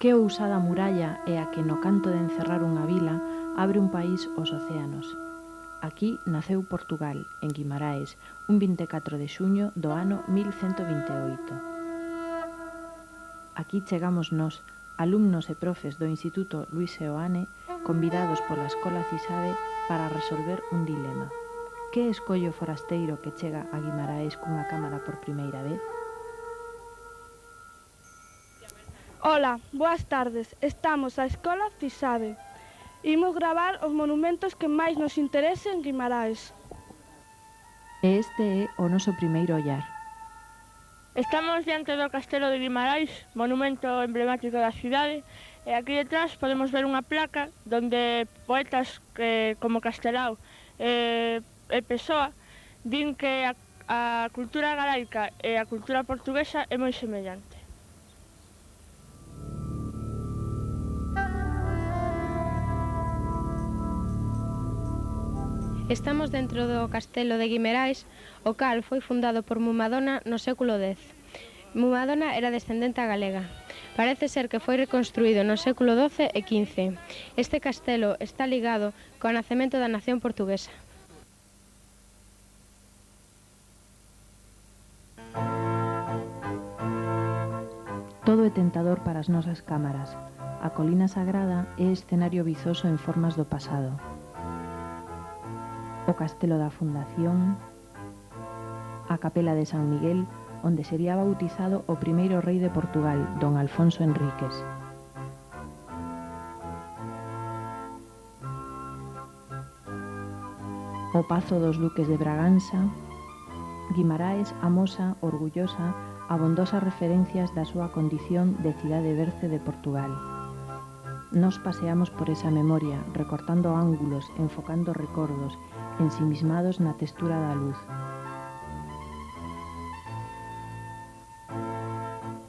Que ousada muralla é a que no canto de encerrar unha vila abre un país aos océanos. Aquí naceu Portugal, en Guimaraes, un 24 de xuño do ano 1128. Aquí chegamos nós, alumnos e profes do Instituto Luis Seoane, convidados pola Escola CISADE para resolver un dilema. Que escolle o forasteiro que chega a Guimaraes cunha cámara por primeira vez? Ola, boas tardes. Estamos á Escola CISADE. Imos gravar os monumentos que máis nos interesen en Guimaraes. E este é o noso primeiro ollar. Estamos diante do Castelo de Guimaraes, monumento emblemático da cidade, e aquí detrás podemos ver unha placa donde poetas como Castelao e Pessoa din que a cultura galaica e a cultura portuguesa é moi semellante. Estamos dentro do Castelo de Guimerais, o cal foi fundado por Mumadona no século X. Mumadona era descendente galega. Parece ser que foi reconstruído no século XII e XV. Este castelo está ligado co nacemento da nación portuguesa. Todo é tentador para as nosas cámaras. A colina sagrada é escenario vizoso en formas do pasado. O castelo da Fundación, a capela de San Miguel, onde sería bautizado o primeiro rei de Portugal, don Alfonso Enríquez. O Pazo dos Duques de Braganza. Guimaraes amosa, orgullosa, abondosas referencias da súa condición de cidade berce de Portugal. Nos paseamos por esa memoria, recortando ángulos, enfocando recordos, ensimismados na textura da luz.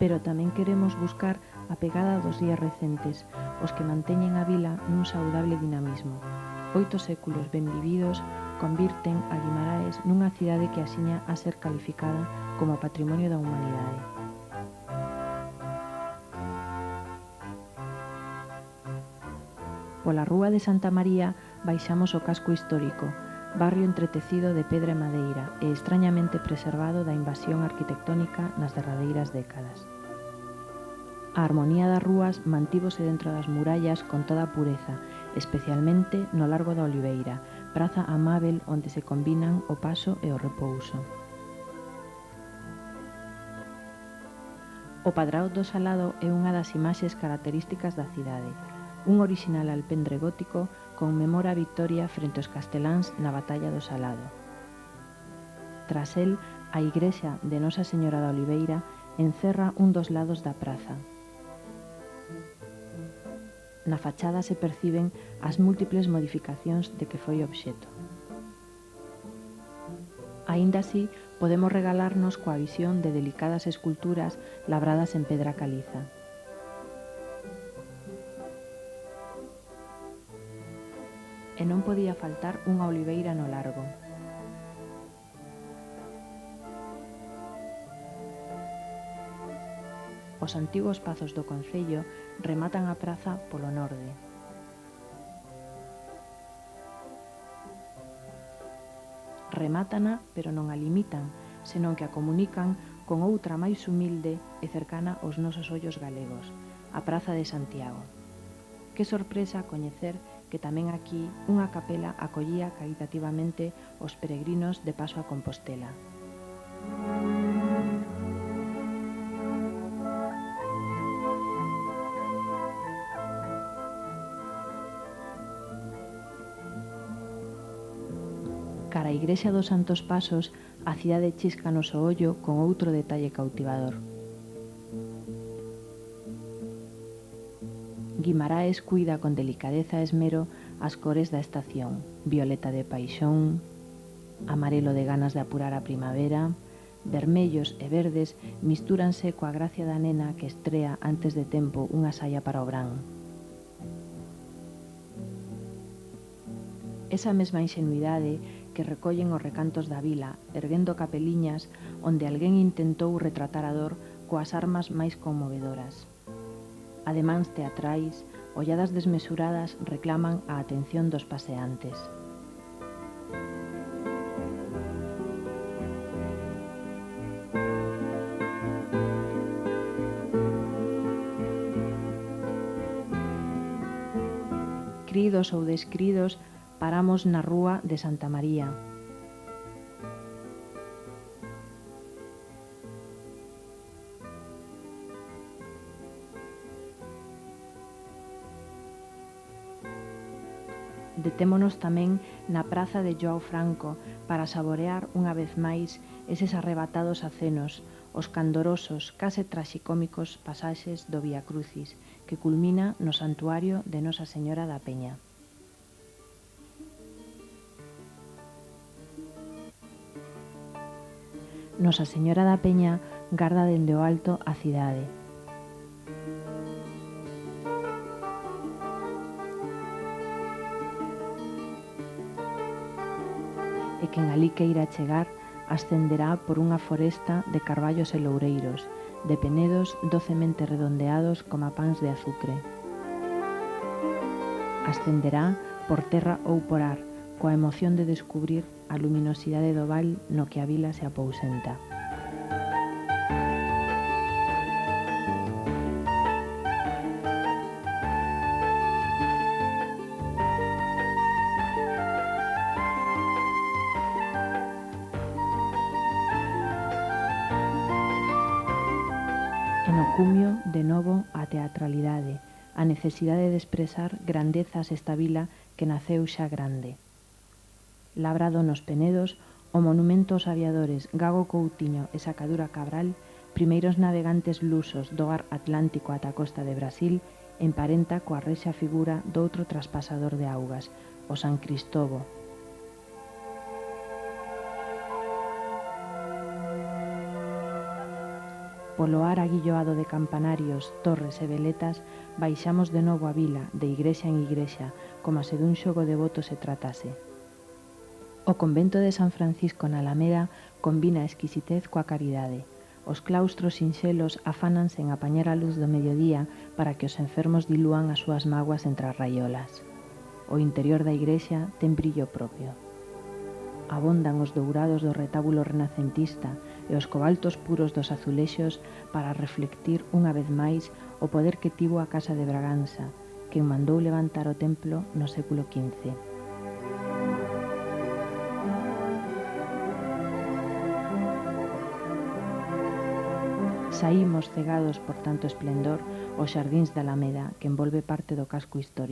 Pero tamén queremos buscar a pegada dos días recentes, os que manteñen a vila nun saudable dinamismo. 8 séculos ben vividos convirten a Guimaraes nunha cidade que asiña a ser calificada como patrimonio da humanidade. Pola rúa de Santa María baixamos o casco histórico, barrio entretecido de pedra e madeira e extrañamente preservado da invasión arquitectónica nas derradeiras décadas. A armonía das rúas mantívose dentro das murallas con toda a pureza, especialmente no Largo da Oliveira, praza amável onde se combinan o paso e o repouso. O Padrao do Salado é unha das imaxes características da cidade. Un orixinal alpendre gótico conmemora a victoria frente aos casteláns na Batalla do Salado. Tras el, a igrexa de Nosa Señora da Oliveira encerra un dos lados da praza. Na fachada se perciben as múltiples modificacións de que foi obxeto. Aínda así, podemos regalarnos coa visión de delicadas esculturas labradas en pedra caliza. E non podía faltar unha oliveira no largo. Os antigos pazos do concello rematan a praza polo norde. Remátana, pero non a limitan, senón que a comunican con outra máis humilde e cercana aos nosos ollos galegos, a Praza de Santiago. Que sorpresa coñecer que tamén aquí unha capela acollía caritativamente os peregrinos de paso a Compostela. Cara a igrexa dos Santos Pasos, a cidade chisca no seu ollo con outro detalle cautivador. Guimaraes cuida con delicadeza e esmero as cores da estación, violeta de paixón, amarelo de ganas de apurar a primavera, vermellos e verdes mistúranse coa gracia da nena que estrea antes de tempo unha saia para o verán. Esa mesma ingenuidade que recollen os recantos da vila, erguendo capeliñas onde alguén intentou retratar a dor coas armas máis conmovedoras. Ademáns teatrais, olladas desmesuradas reclaman a atención dos paseantes. Cridos ou descridos, paramos na rúa de Santa María. Detémonos tamén na praza de João Franco para saborear unha vez máis eses arrebatados acenos, os candorosos, case traxicómicos pasaxes do Vía Crucis, que culmina no santuario de Nosa Señora da Peña. Nosa Señora da Peña garda dende o alto a cidade. E quen alí queira chegar ascenderá por unha foresta de carballos e loureiros, de penedos docemente redondeados como pans de azucre. Ascenderá por terra ou por ar, coa emoción de descubrir a luminosidade do val no que a vila se apousenta. E no cumio, de novo, a teatralidade, a necesidade de expresar grandezas esta vila que naceu xa grande. Labrado nos penedos, o monumento aos aviadores Gago Coutinho e Sacadura Cabral, primeiros navegantes lusos do ar Atlántico ata a costa de Brasil, emparenta coa rexa figura doutro traspasador de augas, o San Cristobo. Polo ar aguilloado de campanarios, torres e veletas, baixamos de novo a vila, de igrexa en igrexa, como se dun xogo de votos se tratase. O convento de San Francisco na Alameda combina a exquisitez coa caridade. Os claustros sinxelos afánanse en apañar a luz do mediodía para que os enfermos dilúan as súas mágoas entre as raiolas. O interior da igrexa ten brillo propio. Abondan os dourados do retábulo renacentista e os cobaltos puros dos azulexos para reflectir unha vez máis o poder que tivo a Casa de Braganza, quen mandou levantar o templo no século XV. Saímos cegados por tanto esplendor aos xardíns da Alameda, que envolve parte do casco histórico.